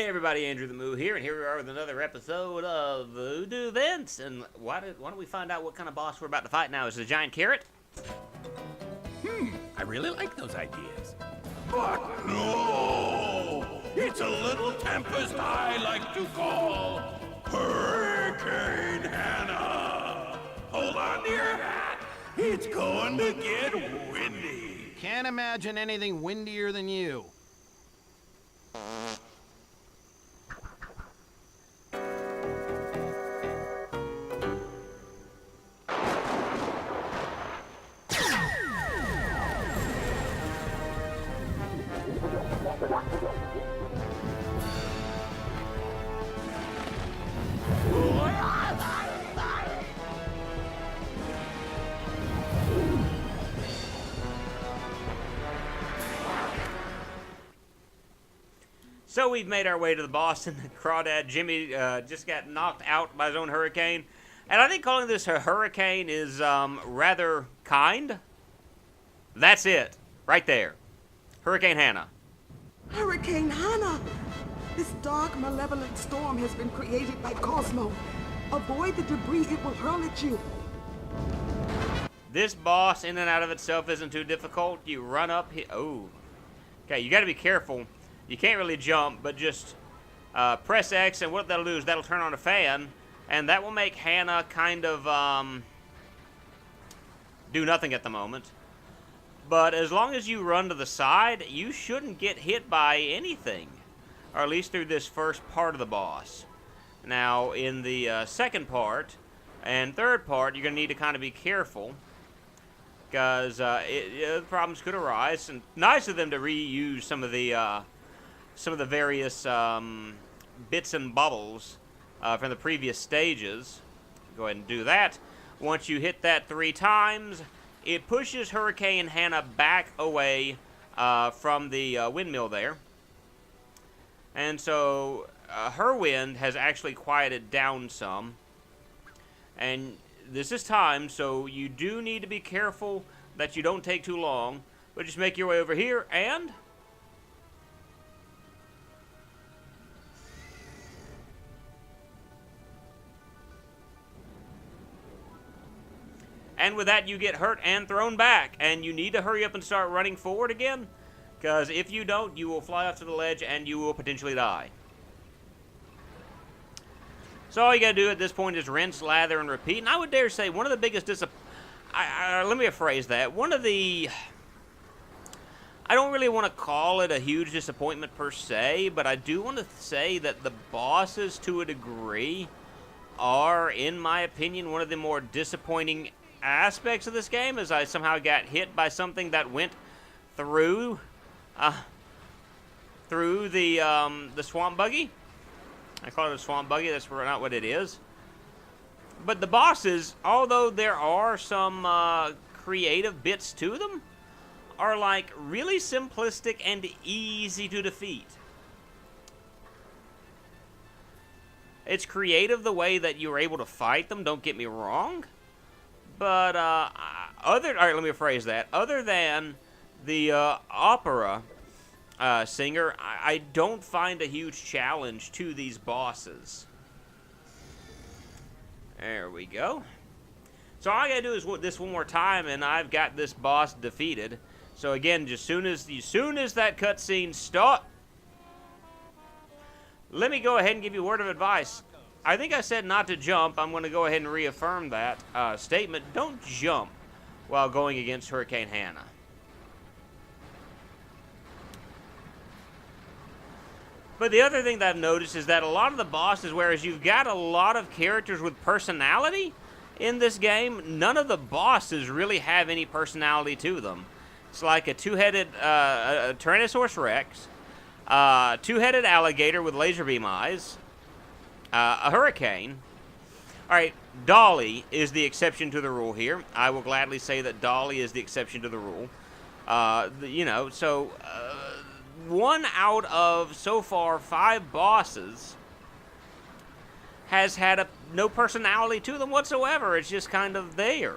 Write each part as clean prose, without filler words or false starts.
Hey everybody, Andrew the Moo here, and here we are with another episode of Voodoo Vince. And why don't we find out what kind of boss we're about to fight now? Is it a giant carrot? I really like those ideas. But no! It's a little tempest I like to call Hurricane Hannah! Hold on to your hat! It's going to get windy! Can't imagine anything windier than you. So we've made our way to the boss, and the crawdad Jimmy just got knocked out by his own hurricane. And I think calling this a hurricane is rather kind. That's it, right there. Hurricane Hannah. Hurricane Hannah! This dark, malevolent storm has been created by Kosmo. Avoid the debris it will hurl at you. This boss, in and out of itself, isn't too difficult. You run up here. Oh. Okay, you got to be careful. You can't really jump, but just press X, and what that'll do is that'll turn on a fan, and that will make Hannah kind of do nothing at the moment. But as long as you run to the side, you shouldn't get hit by anything, or at least through this first part of the boss. Now, in the second part and third part, you're going to need to kind of be careful, because problems could arise. And nice of them to reuse some of the various bits and bubbles from the previous stages. Go ahead and do that. Once you hit that 3 times, it pushes Hurricane Hannah back away from the windmill there. And so her wind has actually quieted down some. And this is timed, so you do need to be careful that you don't take too long. But just make your way over here and... And with that, you get hurt and thrown back. And you need to hurry up and start running forward again, because if you don't, you will fly off to the ledge and you will potentially die. So all you gotta do at this point is rinse, lather, and repeat. And I would dare say one of the biggest let me rephrase that. One of the... I don't really want to call it a huge disappointment per se, but I do want to say that the bosses, to a degree, are, in my opinion, one of the more disappointing aspects of this game, as I somehow got hit by something that went through the swamp buggy. I call it a swamp buggy. That's not what it is. But the bosses, although there are some creative bits to them, are like really simplistic and easy to defeat. It's creative the way that you're able to fight them, don't get me wrong. But, all right, let me rephrase that. Other than the opera singer, I don't find a huge challenge to these bosses. There we go. So all I gotta do is this one more time, and I've got this boss defeated. So again, as soon as that cutscene starts, let me go ahead and give you a word of advice. I think I said not to jump. I'm going to go ahead and reaffirm that statement. Don't jump while going against Hurricane Hannah. But the other thing that I've noticed is that a lot of the bosses, whereas you've got a lot of characters with personality in this game, none of the bosses really have any personality to them. It's like a two-headed Tyrannosaurus Rex, two-headed alligator with laser beam eyes, a hurricane. All right, Dolly is the exception to the rule here. I will gladly say that Dolly is the exception to the rule. One out of, so far, 5 bosses has had no personality to them whatsoever. It's just kind of there.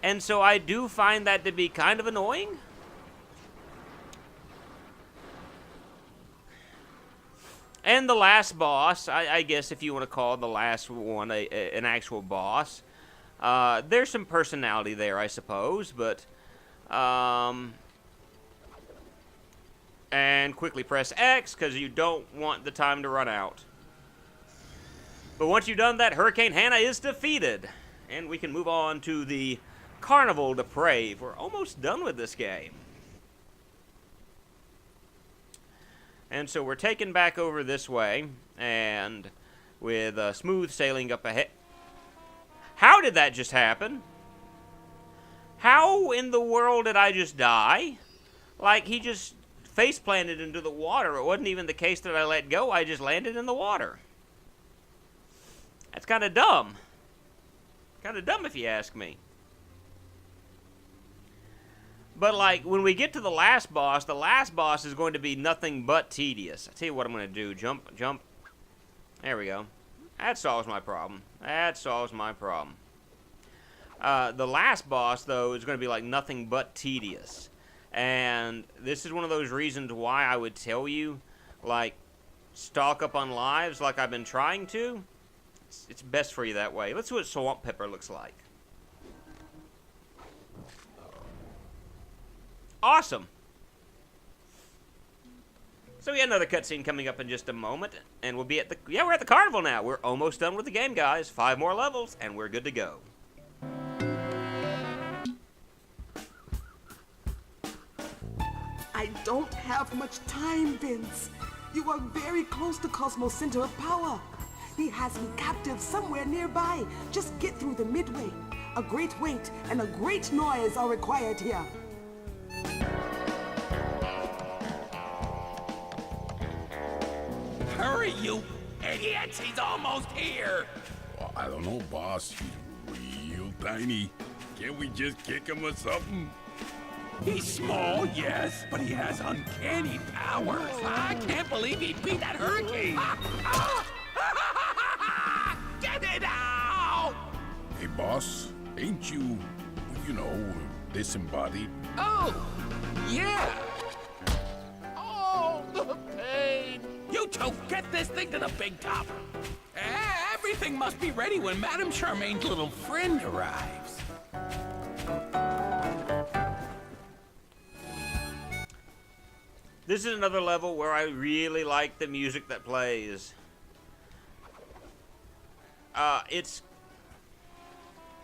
And so I do find that to be kind of annoying. And the last boss, I guess if you want to call the last one an actual boss, there's some personality there, I suppose, but, and quickly press X, because you don't want the time to run out. But once you've done that, Hurricane Hannah is defeated, and we can move on to the Carnival Depraved. We're almost done with this game. And so we're taken back over this way, and with smooth sailing up ahead. How did that just happen? How in the world did I just die? Like, he just face planted into the water. It wasn't even the case that I let go. I just landed in the water. That's kind of dumb. Kind of dumb if you ask me. But, like, when we get to the last boss is going to be nothing but tedious. I tell you what I'm going to do. Jump, jump. There we go. That solves my problem. That solves my problem. The last boss, though, is going to be, like, nothing but tedious. And this is one of those reasons why I would tell you, like, stock up on lives like I've been trying to. It's best for you that way. Let's see what Swamp Pepper looks like. Awesome. So we got another cutscene coming up in just a moment, and we'll be at the, yeah, we're at the carnival now. We're almost done with the game, guys. 5 more levels, and we're good to go. I don't have much time, Vince. You are very close to Kosmo's center of power. He has me captive somewhere nearby. Just get through the midway. A great weight and a great noise are required here. Hurry, you idiots! He's almost here! Well, I don't know, boss. He's real tiny. Can't we just kick him or something? He's small, yes, but he has uncanny powers. I can't believe he beat that hurricane! Get it out! Hey, boss, ain't you, you know, disembodied? Oh, yeah! Oh, the pain! You two, get this thing to the big top! Everything must be ready when Madame Charmaine's little friend arrives. This is another level where I really like the music that plays. It's...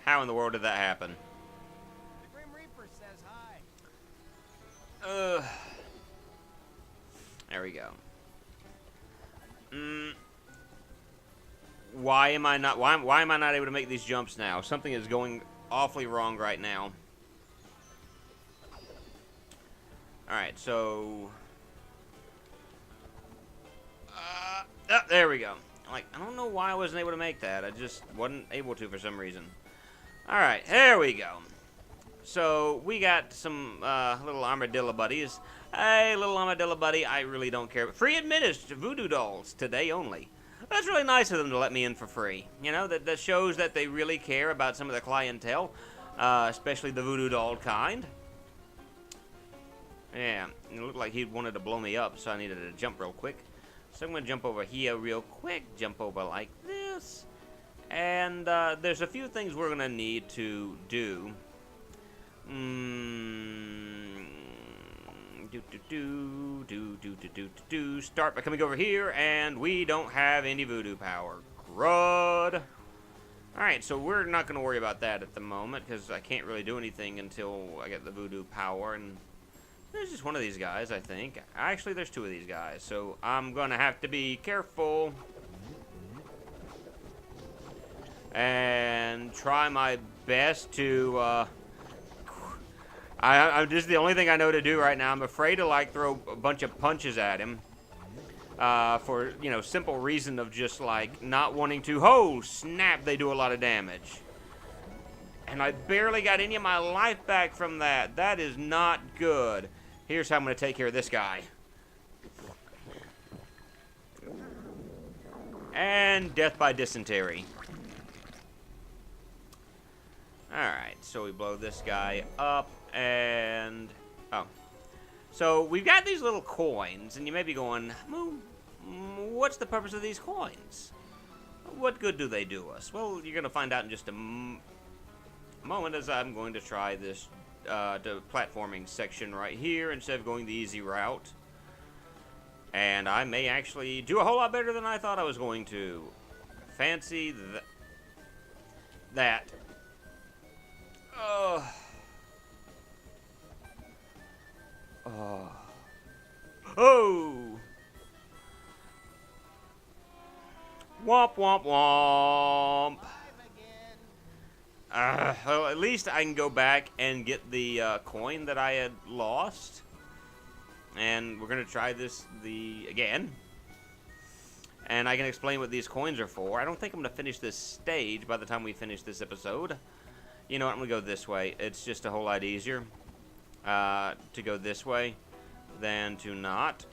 How in the world did that happen? The Grim Reaper says hi. There we go. Why am I not able to make these jumps now? Something is going awfully wrong right now. Alright, so... there we go. Like, I don't know why I wasn't able to make that. I just wasn't able to for some reason. Alright, there we go. So, we got some little armadillo buddies. Hey, little armadillo buddy, I really don't care. Free admittance to Voodoo Dolls, today only. That's really nice of them to let me in for free. You know, that shows that they really care about some of the clientele, especially the Voodoo Doll kind. Yeah, it looked like he wanted to blow me up, so I needed to jump real quick. So I'm going to jump over here real quick, jump over like this. And there's a few things we're going to need to do. Start by coming over here, and we don't have any voodoo power. Crud. Alright, so we're not going to worry about that at the moment, because I can't really do anything until I get the voodoo power, and there's just one of these guys, I think. Actually, there's 2 of these guys, so I'm going to have to be careful and try my best to, this is the only thing I know to do right now. I'm afraid to, like, throw a bunch of punches at him for, you know, simple reason of just, like, not wanting to. Oh, snap, they do a lot of damage. And I barely got any of my life back from that. That is not good. Here's how I'm going to take care of this guy. And death by dysentery. Alright, so we blow this guy up, and... Oh. So, we've got these little coins, and you may be going, what's the purpose of these coins? What good do they do us? Well, you're going to find out in just a moment, as I'm going to try this the platforming section right here instead of going the easy route. And I may actually do a whole lot better than I thought I was going to. Fancy that. Oh. Womp, womp, womp. Well, at least I can go back and get the coin that I had lost. And we're going to try this again. And I can explain what these coins are for. I don't think I'm going to finish this stage by the time we finish this episode. You know what, I'm going to go this way. It's just a whole lot easier to go this way than to not.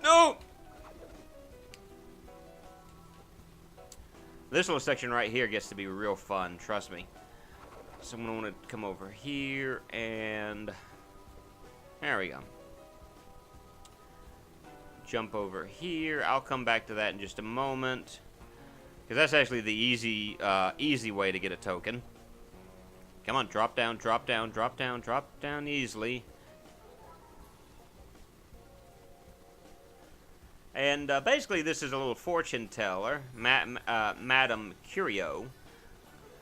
No! This little section right here gets to be real fun, trust me. So I'm going to want to come over here and... There we go. Jump over here. I'll come back to that in just a moment. Because that's actually the easy way to get a token. Come on, drop down, drop down, drop down, drop down easily. And basically this is a little fortune teller, Madame Curio.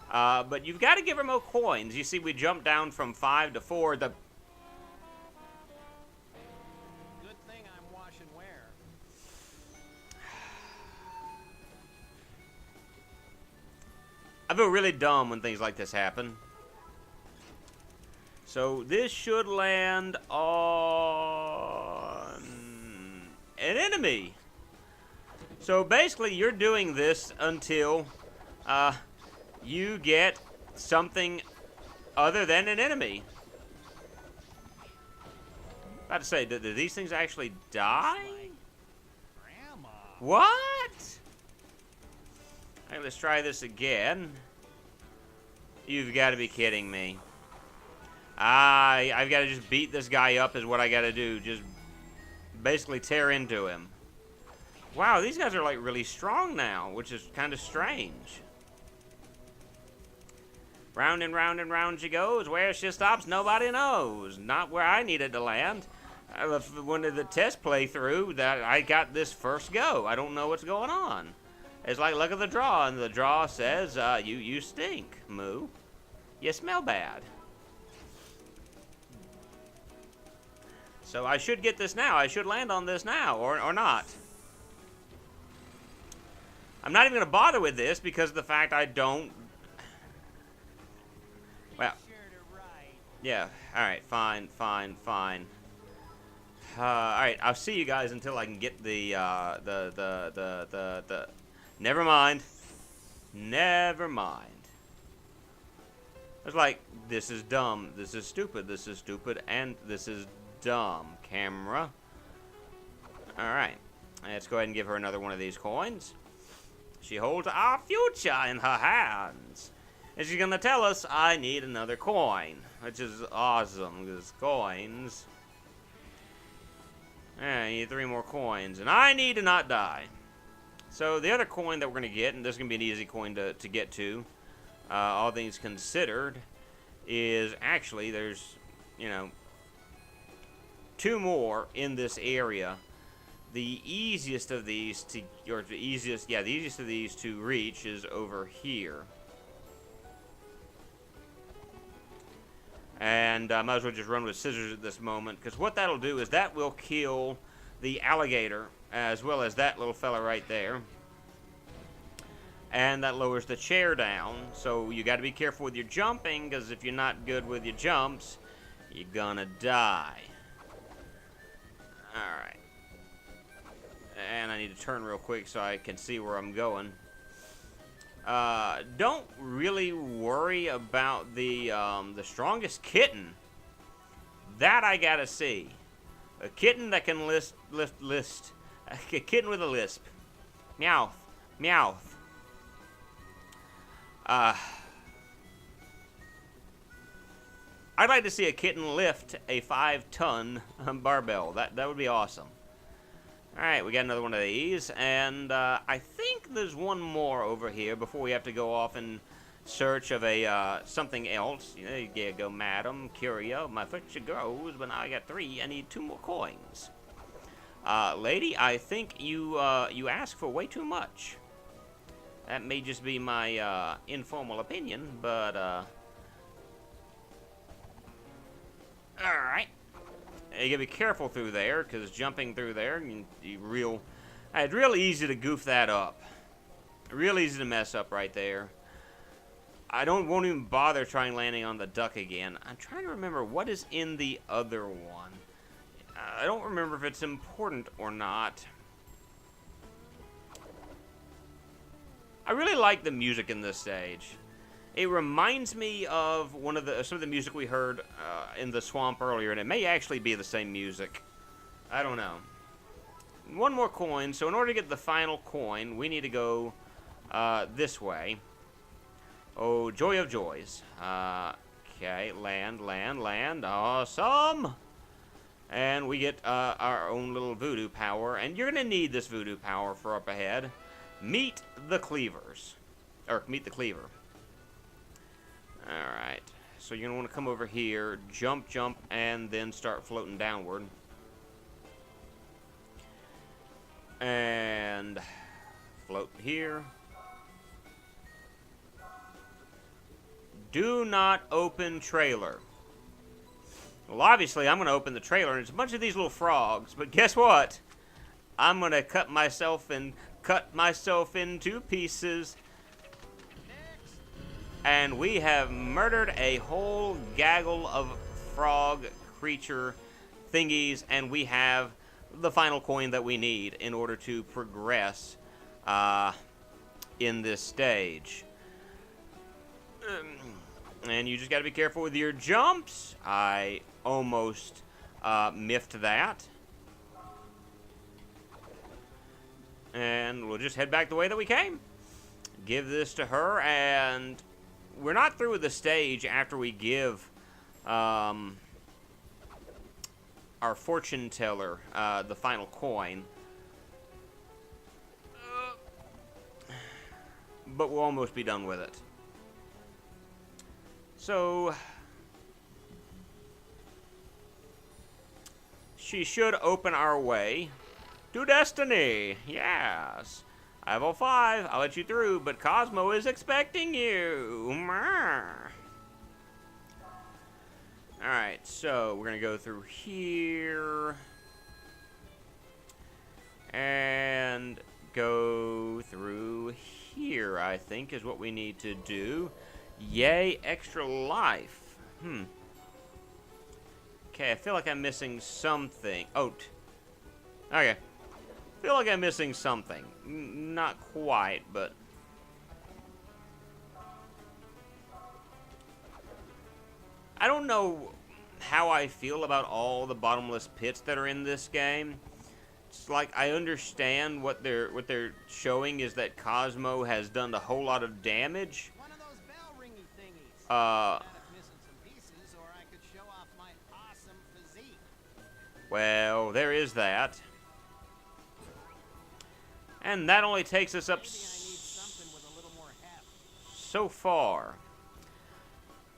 But you've got to give her more coins. You see, we jumped down from 5 to 4. Good thing I'm washing where. I feel really dumb when things like this happen. So this should land on an enemy. So basically you're doing this until you get something other than an enemy. About to say, do these things actually die? Grandma. What? Alright, let's try this again. You've got to be kidding me. I've got to just beat this guy up is what I got to do. Just basically tear into him. Wow, these guys are like really strong now, which is kind of strange. Round and round and round she goes. Where she stops, nobody knows. Not where I needed to land. When the test playthrough, that I got this first go. I don't know what's going on. It's like, look at the draw, and the draw says, you stink, Moo. You smell bad. So I should get this now. I should land on this now, or not. I'm not even going to bother with this because of the fact I don't... Well, yeah, alright, fine. Alright, I'll see you guys until I can get the Never mind. Never mind. It's like, this is dumb, this is stupid, and this is dumb. Camera. Alright, let's go ahead and give her another one of these coins. She holds our future in her hands. And she's gonna tell us, I need another coin. Which is awesome, because coins... I need 3 more coins. And I need to not die. So the other coin that we're gonna get, and this is gonna be an easy coin to get to, all things considered, is actually, there's, you know, 2 more in this area. The easiest of these to, or the easiest of these to reach is over here. And I might as well just run with scissors at this moment, because what that'll do is that will kill the alligator, as well as that little fella right there. And that lowers the chair down, so you got to be careful with your jumping, because if you're not good with your jumps, you're gonna die. Alright. And I need to turn real quick so I can see where I'm going. Don't really worry about the strongest kitten. That I gotta see. A kitten that can lift. A kitten with a lisp. Meowth. Meowth. I'd like to see a kitten lift a 5-ton barbell. That would be awesome. Alright, we got another one of these, and I think there's one more over here before we have to go off in search of a something else. You know, you gotta go, Madam Curio, my future grows, but now I got 3, I need 2 more coins. Lady, I think you asked for way too much. That may just be my informal opinion, but alright. You gotta be careful through there, because jumping through there, it's real easy to goof that up. Real easy to mess up right there. Won't even bother trying landing on the duck again. I'm trying to remember what is in the other one. I don't remember if it's important or not. I really like the music in this stage. It reminds me of some of the music we heard in the swamp earlier, and it may actually be the same music. I don't know. One more coin, so in order to get the final coin, we need to go this way. Oh, joy of joys. Okay, land. Awesome! And we get our own little voodoo power, and you're going to need this voodoo power for up ahead. Meet the cleavers. Or, meet the cleaver. Alright, so you're going to want to come over here, jump, and then start floating downward. And float here. Do not open trailer. Well, obviously, I'm going to open the trailer, and it's a bunch of these little frogs, but guess what? I'm going to cut myself into pieces. And we have murdered a whole gaggle of frog creature thingies, and we have the final coin that we need in order to progress in this stage. And you just got to be careful with your jumps. I almost miffed that. And we'll just head back the way that we came. Give this to her, and we're not through with the stage after we give our fortune teller the final coin. But we'll almost be done with it. So she should open our way to destiny. Yes. Level 5, I'll let you through, but Kosmo is expecting you. Alright, so we're going to go through here. And go through here, I think, is what we need to do. Yay, extra life. Okay, I feel like I'm missing something. Oh, okay. I feel like I'm missing something. Not quite, but... I don't know how I feel about all the bottomless pits that are in this game. It's like I understand what they're showing is that Kosmo has done a whole lot of damage. One of those bell ringy thingies. Missing some pieces, or I could show off my awesome physique. Well, there is that. And that only takes us up so far.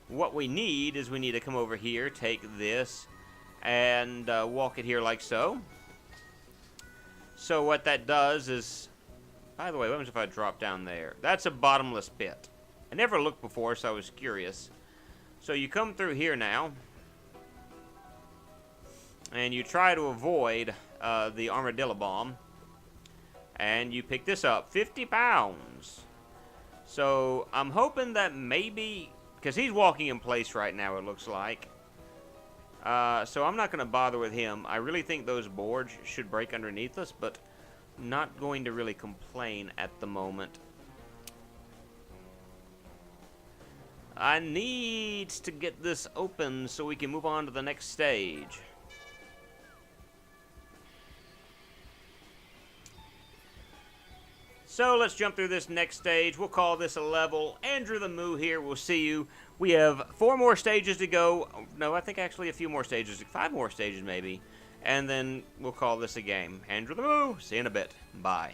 What we need is we need to come over here, take this, and walk it here like so. So what that does is... By the way, what happens if I drop down there? That's a bottomless pit. I never looked before, so I was curious. So you come through here now. And you try to avoid the armadillo bomb. And you pick this up, 50 pounds. So I'm hoping that maybe, because he's walking in place right now, it looks like. So I'm not going to bother with him. I really think those boards should break underneath us, but not going to really complain at the moment. I need to get this open so we can move on to the next stage. So let's jump through this next stage. We'll call this a level. Andrew the Moo here. We'll see you. We have 4 more stages to go. No, I think actually a few more stages. 5 more stages maybe. and then we'll call this a game. Andrew the Moo, see you in a bit. Bye.